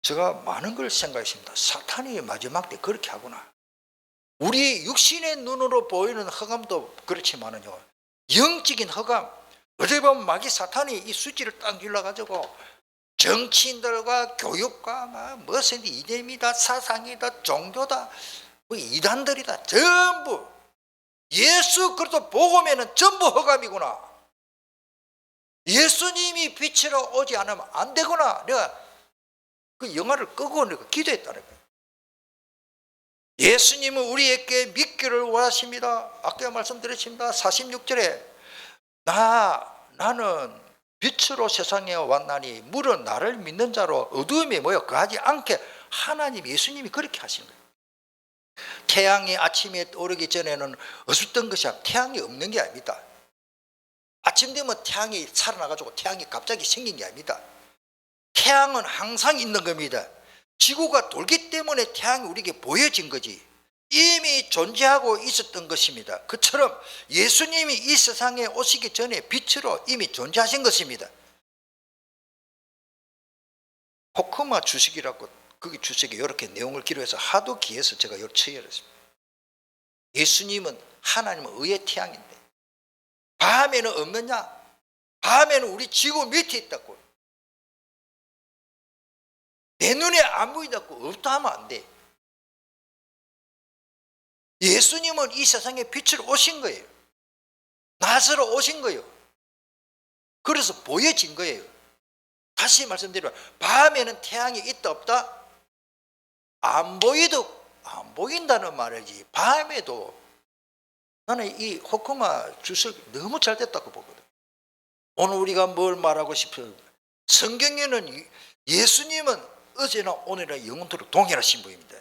제가 많은 걸 생각했습니다. 사탄이 마지막 때 그렇게 하구나. 우리 육신의 눈으로 보이는 흑암도 그렇지만은요, 영적인 흑암, 어떻게 보면 마귀 사탄이 이 수지를 딱 눌러가지고 정치인들과 교육과 무슨 이념이다, 사상이다, 종교다, 이단들이다, 전부 예수 그리스도 복음에는 전부 흑암이구나. 예수님이 빛으로 오지 않으면 안 되구나. 내가 그 영화를 끄고 내가 기도했다는 거예요. 예수님은 우리에게 믿기를 원하십니다. 아까 말씀드렸습니다. 46절에 나는 빛으로 세상에 왔나니 물은 나를 믿는 자로 어두움에 모여 거하지 않게 하나님 예수님이 그렇게 하시는 거예요. 태양이 아침에 오르기 전에는 어둡던 것이 아니라 태양이 없는 게 아닙니다. 아침 되면 태양이 살아나가지고 태양이 갑자기 생긴 게 아닙니다. 태양은 항상 있는 겁니다. 지구가 돌기 때문에 태양이 우리에게 보여진 거지 이미 존재하고 있었던 것입니다. 그처럼 예수님이 이 세상에 오시기 전에 빛으로 이미 존재하신 것입니다. 호크마 주석이라고 거기 주석에 이렇게 내용을 기록해서 하도 기해서 제가 이렇게 처리했습니다. 예수님은 하나님은 의의 태양인데 밤에는 없느냐? 밤에는 우리 지구 밑에 있다고. 내 눈에 안 보인다고 없다 하면 안 돼. 예수님은 이 세상에 빛으로 오신 거예요. 낫으로 오신 거예요. 그래서 보여진 거예요. 다시 말씀드리면 밤에는 태양이 있다 없다? 안 보인다는 말이지. 밤에도 나는 이 호크마 주석이 너무 잘 됐다고 보거든. 오늘 우리가 뭘 말하고 싶어요? 성경에는 예수님은 어제나 오늘이나 영원토록 동일하신 분입니다.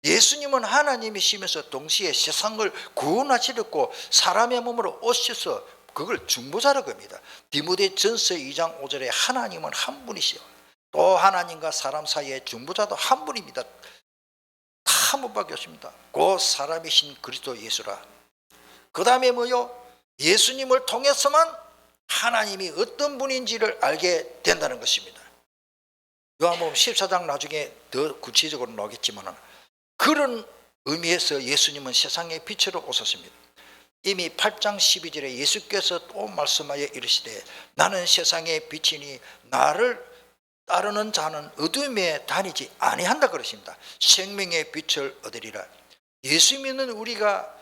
예수님은 하나님이시면서 동시에 세상을 구원하시려고 사람의 몸으로 오셔서 그걸 중보자라고 합니다. 디모데전서 2장 5절에 하나님은 한 분이시요 또 하나님과 사람 사이의 중보자도 한 분입니다. 다 한 분밖에 없습니다. 그 사람이신 그리스도 예수라. 그 다음에 예수님을 통해서만 하나님이 어떤 분인지를 알게 된다는 것입니다. 요한복음 14장 나중에 더 구체적으로 나오겠지만 그런 의미에서 예수님은 세상의 빛으로 오셨습니다. 이미 8장 12절에 예수께서 또 말씀하여 이르시되 나는 세상의 빛이니 나를 따르는 자는 어둠에 다니지 아니한다 그러십니다. 생명의 빛을 얻으리라. 예수 믿는 우리가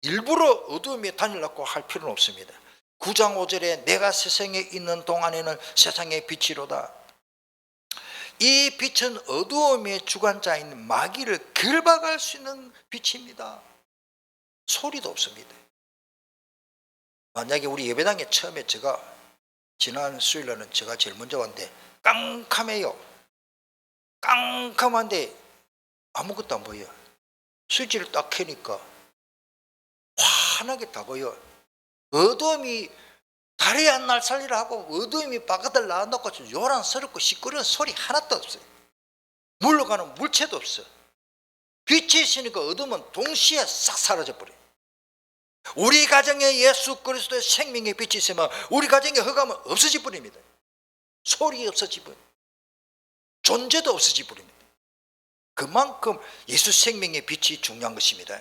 일부러 어두움에 다니려고 할 필요는 없습니다. 9장 5절에 내가 세상에 있는 동안에는 세상의 빛이로다. 이 빛은 어두움의 주관자인 마귀를 결박할 수 있는 빛입니다. 소리도 없습니다. 만약에 우리 예배당에 처음에 제가 지난 수요일에는 제가 제일 먼저 왔는데 깜깜해요. 깜깜한데 아무것도 안 보여요. 스위치를 딱 켜니까 환하게 다 보여. 어둠이 다리 한 날 살리라 하고 어둠이 바깥을 나와놓고 요란스럽고 시끄러운 소리 하나도 없어요. 물러가는 물체도 없어요. 빛이 있으니까 어둠은 동시에 싹 사라져버려요. 우리 가정에 예수 그리스도의 생명의 빛이 있으면 우리 가정에 흑암은 없어져 버립니다. 소리 없어져 버립니다. 존재도 없어져 버립니다. 그만큼 예수 생명의 빛이 중요한 것입니다.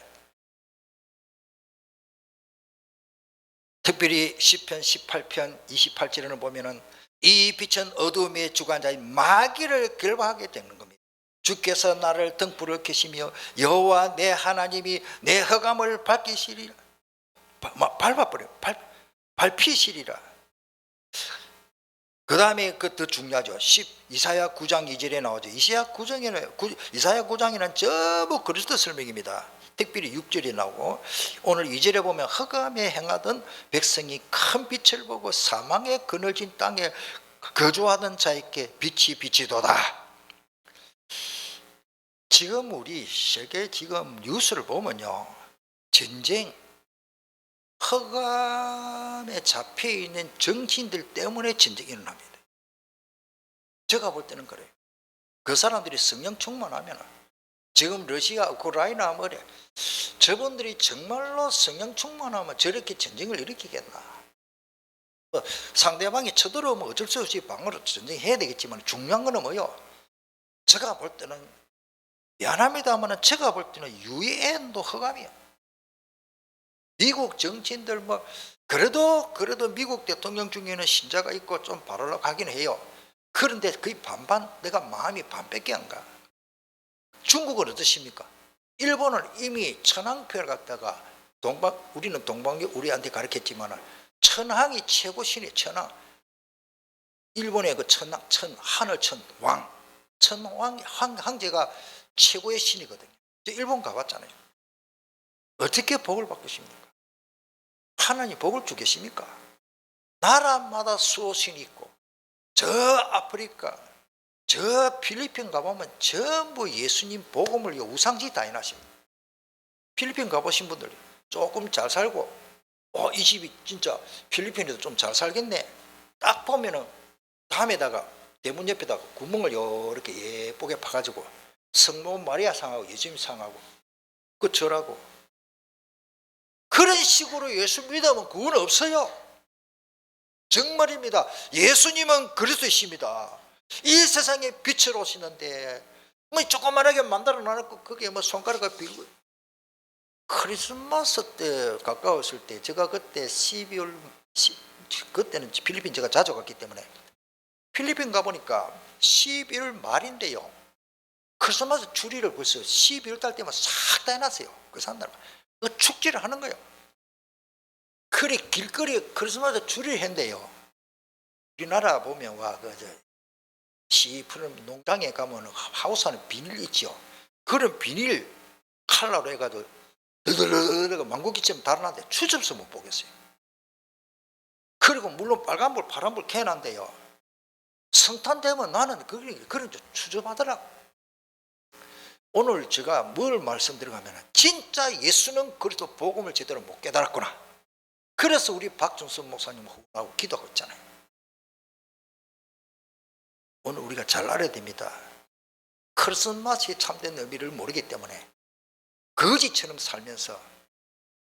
특별히 시편 18편 28절에는 보면은 이 빛은 어두움의 주관자인 마귀를 결박하게 되는 겁니다. 주께서 나를 등불을 켜시며 여호와 내 하나님이 내 흑암을 밝히시리라. 밟아버려. 밟히시리라. 그 다음에 그 더 중요하죠. 이사야 9장 2절에 나오죠. 이사야 9장에는 전부 그리스도 설명입니다. 특별히 6절이 나오고 오늘 2절에 보면 흑암에 행하던 백성이 큰 빛을 보고 사망의 그늘진 땅에 거주하던 자에게 빛이 비치도다. 지금 우리 세계 지금 뉴스를 보면요, 전쟁, 흑암에 잡혀있는 정치인들 때문에 전쟁이 일어납니다. 제가 볼 때는 그래요. 그 사람들이 성령 충만하면 지금 러시아, 우크라이나 뭐래, 저분들이 정말로 성령 충만하면 저렇게 전쟁을 일으키겠나. 상대방이 쳐들어오면 어쩔 수 없이 방어로 전쟁해야 되겠지만 중요한 거는 뭐요? 제가 볼 때는 미안합니다만 제가 볼 때는 유엔도 흑암이야. 미국 정치인들 뭐 그래도 미국 대통령 중에는 신자가 있고 좀 바르러 가긴 해요. 그런데 거의 반반, 내가 마음이 반밖에 안 가. 중국은 어떠십니까? 일본은 이미 천황표를 갖다가 우리는 동방교 우리한테 가르쳤지만 천황이 최고신이 천황. 일본의 그 하늘천 왕, 천황 황제가 최고의 신이거든요. 일본 가봤잖아요. 어떻게 복을 바꾸십니까? 하나님 복을 주겠습니까? 나라마다 수호신이 있고 저 아프리카, 저 필리핀 가보면 전부 예수님 복음을 우상지 다 해놨습니다. 필리핀 가보신 분들 조금 잘 살고 이 집이 진짜 필리핀에도 좀 잘 살겠네. 딱 보면은 담에다가 대문 옆에다가 구멍을 이렇게 예쁘게 파가지고 성모 마리아 상하고 예수님 상하고 그 절하고 그런 식으로 예수 믿으면 그건 없어요. 정말입니다. 예수님은 그리스도이십니다. 이 세상에 빛을 오시는데 뭐 조그만하게 만들어 놔놓고 그게 뭐 손가락을 빌고. 크리스마스 때 가까웠을 때 제가 그때 12월 그때는 필리핀 제가 자주 갔기 때문에 필리핀 가보니까 11월 말인데요, 크리스마스 주리를 벌써 12월 달 때만 싹 다 해놨어요. 그 사람들 그 축제를 하는 거예요. 그래 길거리에 크리스마스 주리를 했는데요, 우리나라 보면 시푸른 농장에 가면 하우스 안에 비닐 있죠. 그런 비닐 칼라로 해가지고 더더더더 망고기처럼 달아놨는데 추접서 못 보겠어요. 그리고 물론 빨간불 파란불 켜놨는데요, 성탄 되면 나는 그런 좀 추접하더라고. 오늘 제가 뭘 말씀드리가면 진짜 예수는 그리스도 복음을 제대로 못 깨달았구나. 그래서 우리 박준선 목사님하고 기도하고 있잖아요. 오늘 우리가 잘 알아야 됩니다. 크리스마스의 참된 의미를 모르기 때문에 거지처럼 살면서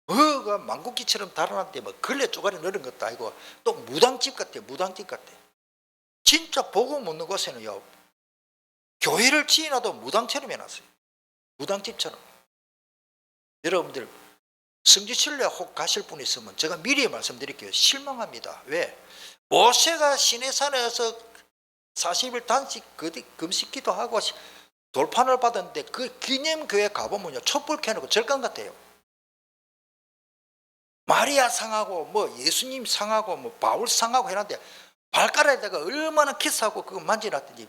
뭐가 망국기처럼 달아났는데 뭐 걸레 쪼가리 넣은 것도 아니고 또 무당집 같아. 무당집 같아. 진짜 복음 없는 곳에는요, 교회를 지어놔도 무당처럼 해놨어요. 무당집처럼. 여러분들 성지순례 혹 가실 분 있으면 제가 미리 말씀드릴게요. 실망합니다. 왜? 모세가 시내산에서 40일 단식 금식기도 하고 돌판을 받았는데 그 기념교회 가보면요, 촛불 켜놓고 절간 같아요. 마리아 상하고 뭐 예수님 상하고 뭐 바울 상하고 해놨는데 발가락에다가 얼마나 키스하고 그거 만지놨더니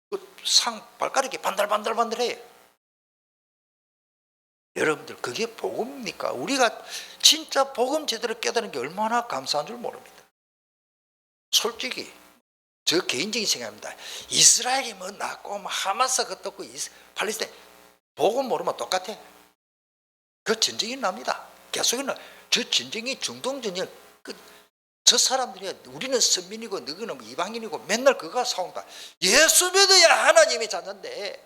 그 상 발가락이 반들반들반들해요. 여러분들 그게 복음입니까? 우리가 진짜 복음 제대로 깨달은 게 얼마나 감사한 줄 모릅니다. 솔직히 저 개인적인 생각입니다. 이스라엘이 뭐 낫고 뭐 하마스 그것도 없고 팔레스타인 복음 모르면 똑같아. 그 전쟁이 납니다. 계속 나. 저 전쟁이 중동 전쟁. 저 사람들이 우리는 선민이고 너희는 이방인이고 맨날 그거 싸운다. 예수 믿어야 하나님이 찾는데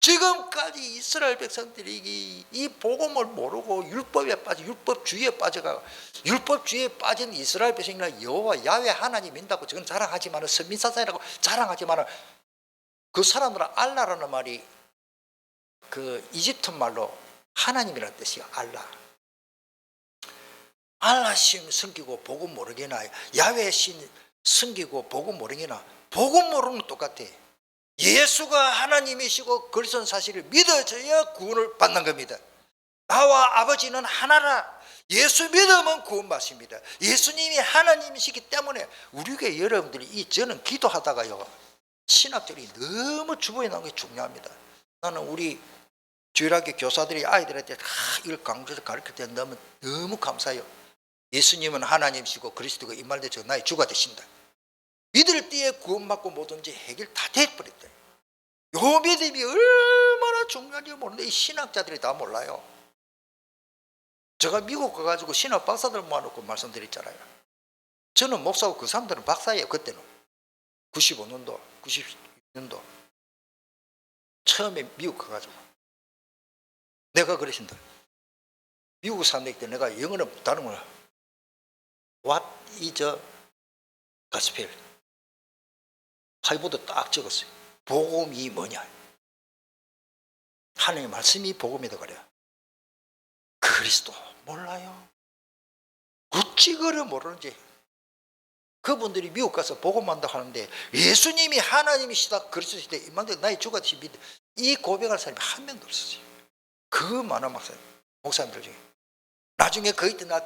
지금까지 이스라엘 백성들이 이 복음을 모르고 율법에 빠져 율법주의에 빠져가 율법주의에 빠진 이스라엘 백성이나 여호와 야훼 하나님 믿는다고 저건 자랑하지만 선민사상이라고 자랑하지만 그 사람들은 알라라는 말이 그 이집트 말로 하나님이라는 뜻이야. 알라 신 섬기고 복음 모르게나 야훼 신 섬기고 복음 모르게나 복음 모르는 똑같아. 예수가 하나님이시고 그리스도는 사실을 믿어져야 구원을 받는 겁니다. 나와 아버지는 하나라. 예수 믿으면 구원받습니다. 예수님이 하나님이시기 때문에 우리에게 여러분들이 저는 기도하다가요 신학들이 너무 주보에 나오는 게 중요합니다. 나는 우리 주일학교 교사들이 아이들한테 이걸 강조해서 가르칠 때 너무 감사해요. 예수님은 하나님이시고 그리스도가 임말되어 나의 주가 되신다. 믿을 때에 구원받고 뭐든지 해결 다 돼버렸다. 요 믿음이 얼마나 중요한지 모르는데 이 신학자들이 다 몰라요. 제가 미국 가가지고 신학 박사들 모아놓고 말씀드렸잖아요. 저는 목사고 그 사람들은 박사예요. 그때는 95년도 96년도 처음에 미국 가가지고 내가 그러신다. 미국 사람들 때 내가 영어는 다른 걸 What is a gospel? 파이보드 딱 적었어요. 복음이 뭐냐? 하나님의 말씀이 복음이다 그래요. 그리스도 몰라요. 어찌 그래 모르는지. 그분들이 미국 가서 복음한다고 하는데 예수님이 하나님이시다 그리스도시다 임한데 나의 주가 되신 믿음 이 고백할 사람이 한 명도 없었어요. 그 많은 목사님들 중에. 나중에 거의 나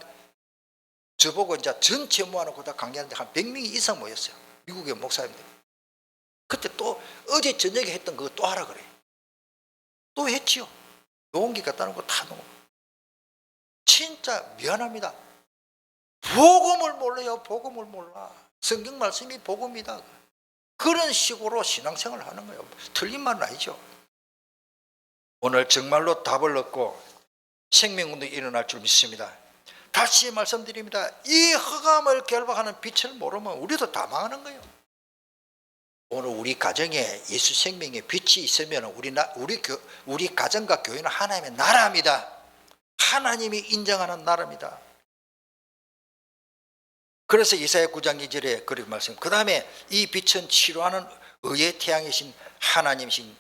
저보고 이제 전체 모아놓고 다 강의하는데 한 100명이 이상 모였어요. 미국의 목사님들. 그때 또 어제 저녁에 했던 그거 또 하라 그래. 또 했지요. 용기 갖다는 거 다 놓고. 진짜 미안합니다. 복음을 몰라요. 복음을 몰라. 성경 말씀이 복음이다. 그런 식으로 신앙생활을 하는 거예요. 틀린 말은 아니죠. 오늘 정말로 답을 얻고 생명운동이 일어날 줄 믿습니다. 다시 말씀드립니다. 이 흑암을 결박하는 빛을 모르면 우리도 다 망하는 거예요. 오늘 우리 가정에 예수 생명의 빛이 있으면 우리 가정과 교회는 하나님의 나라입니다. 하나님이 인정하는 나라입니다. 그래서 이사야 9장 2절에 그렇게 말씀. 그 다음에 이 빛은 치료하는 의의 태양이신 하나님이신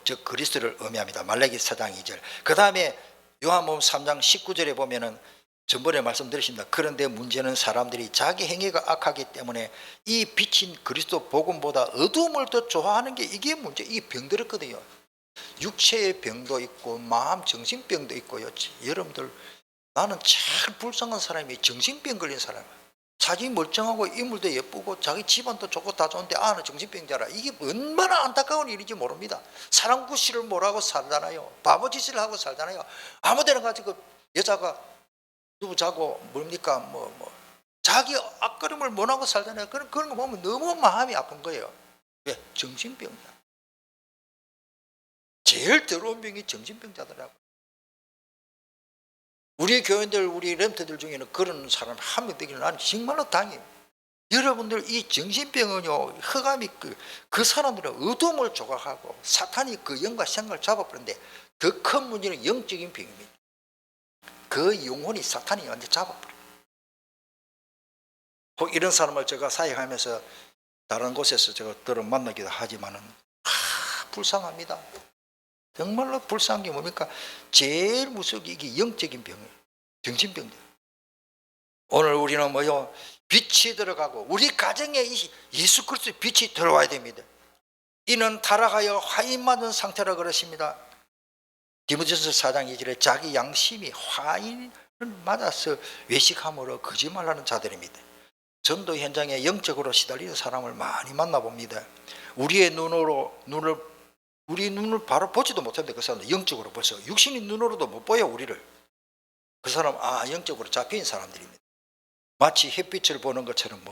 즉 그리스도를 의미합니다. 말라기 4장 2절. 그 다음에 요한복음 3장 19절에 보면은 전번에 말씀드렸습니다. 그런데 문제는 사람들이 자기 행위가 악하기 때문에 이 빛인 그리스도 복음보다 어두움을 더 좋아하는 게 이게 문제. 이 병들었거든요. 육체의 병도 있고 마음 정신병도 있고요. 여러분들 나는 제일 불쌍한 사람이 정신병 걸린 사람. 자기 멀쩡하고 인물도 예쁘고 자기 집안도 좋고 다 좋은데 아는 정신병자라. 이게 얼마나 안타까운 일인지 모릅니다. 사랑구실을 못하고 살잖아요. 바보짓을 하고 살잖아요. 아무데나 가지고 여자가 누구 자고 뭡니까 자기 앞걸음을 못하고 살잖아요. 그런 거 보면 너무 마음이 아픈 거예요. 왜? 정신병자. 제일 더러운 병이 정신병자더라고요. 우리 교인들 우리 렘터들 중에는 그런 사람 한 명 되기는 나는 정말로 당해요. 여러분들 이 정신병은요 흑암이 그 사람들은 어둠을 조각하고 사탄이 그 영과 생각을 잡아버렸는데 더 큰 문제는 영적인 병입니다. 그 영혼이 사탄이 완전히 잡아버려요. 이런 사람을 제가 사역하면서 다른 곳에서 제가 들어 만나기도 하지만은 불쌍합니다. 정말로 불쌍한 게 뭡니까? 제일 무서운 게 이게 영적인 병이에요. 정신병들. 오늘 우리는 뭐요? 빛이 들어가고 우리 가정에 예수 그리스도의 빛이 들어와야 됩니다. 이는 타락하여 화인 맞은 상태라 그러십니다. 디모데전서 4장 2절에 자기 양심이 화인 맞아서 외식함으로 거짓말하는 자들입니다. 전도 현장에 영적으로 시달리는 사람을 많이 만나봅니다. 우리 눈을 바로 보지도 못했는데 그 사람은 영적으로 벌써 육신의 눈으로도 못 보여 우리를. 그 사람 영적으로 잡힌 사람들입니다. 마치 햇빛을 보는 것처럼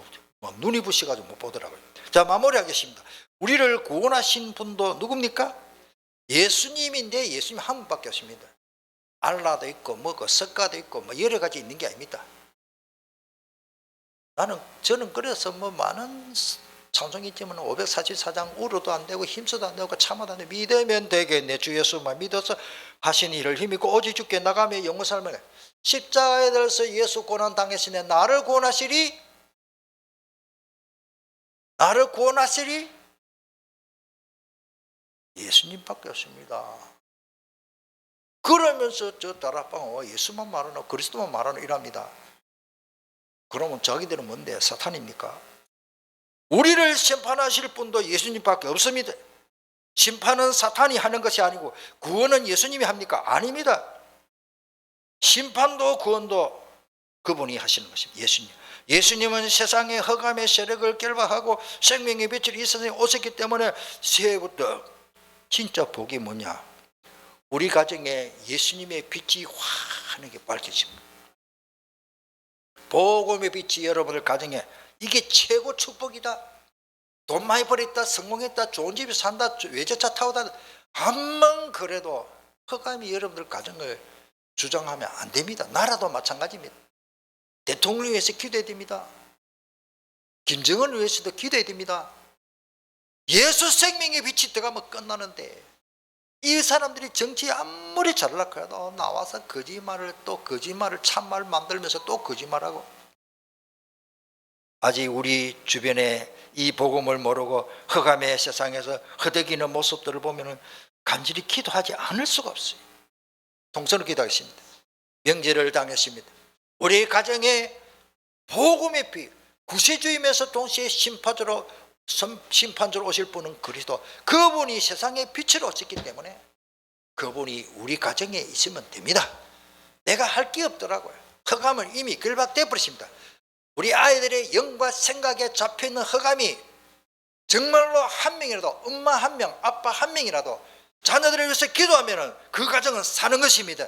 눈이 부셔가지고 못 보더라고요. 자, 마무리하겠습니다. 우리를 구원하신 분도 누굽니까? 예수님인데 예수님 한 분밖에 없습니다. 알라도 있고 석가도 있고 여러 가지 있는 게 아닙니다. 저는 그래서 많은 찬송이 있지만 544장 울어도 안 되고 힘써도 안 되고 참아도 안 되고 믿으면 되겠네. 주 예수만 믿어서 하신 일을 힘입고 오직 주께 나가며 영원 삶을 십자가에 들어서 예수 고난 당했으니 나를 구원하시리? 나를 구원하시리? 예수님밖에 없습니다. 그러면서 저 다락방 예수만 말하나 그리스도만 말하나 이랍니다. 그러면 자기들은 뭔데? 사탄입니까? 우리를 심판하실 분도 예수님밖에 없습니다. 심판은 사탄이 하는 것이 아니고 구원은 예수님이 합니까? 아닙니다. 심판도 구원도 그분이 하시는 것입니다. 예수님은 세상의 흑암의 세력을 결박하고 생명의 빛을 이 세상에 오셨기 때문에 새해부터 진짜 복이 뭐냐? 우리 가정에 예수님의 빛이 환하게 밝혀집니다. 복음의 빛이 여러분들 가정에 이게 최고 축복이다. 돈 많이 벌었다, 성공했다, 좋은 집에 산다, 외제차 타고다 한번 그래도 흑암이 여러분들 가정을 주장하면 안 됩니다. 나라도 마찬가지입니다. 대통령을 위해서 기도해야 됩니다. 김정은을 위해서도 기도해야 됩니다. 예수 생명의 빛이 들어가면 끝나는데 이 사람들이 정치에 아무리 잘나고 해도 나와서 거짓말을 참말 만들면서 또 거짓말하고 아직 우리 주변에 이 복음을 모르고 흑암의 세상에서 허덕이는 모습들을 보면 간절히 기도하지 않을 수가 없어요. 동서로 기도하겠습니다. 명제를 당했습니다. 우리 가정에 복음의 빛, 구세주이면서 동시에 심판주로 오실 분은 그리스도, 그분이 세상의 빛으로 오셨기 때문에 그분이 우리 가정에 있으면 됩니다. 내가 할 게 없더라고요. 흑암은 이미 결박돼 버렸습니다. 우리 아이들의 영과 생각에 잡혀있는 흑암이 정말로 한 명이라도, 엄마 한 명, 아빠 한 명이라도 자녀들을 위해서 기도하면 그 가정은 사는 것입니다.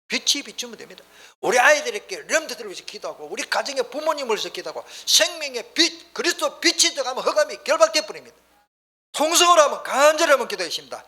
빛이 비추면 됩니다. 우리 아이들에게 렘트들을 위해서 기도하고 우리 가정의 부모님을 위해서 기도하고 생명의 빛, 그리스도 빛이 들어가면 흑암이 결박돼 버립니다. 통성으로 하면 간절히 한번 기도하십니다.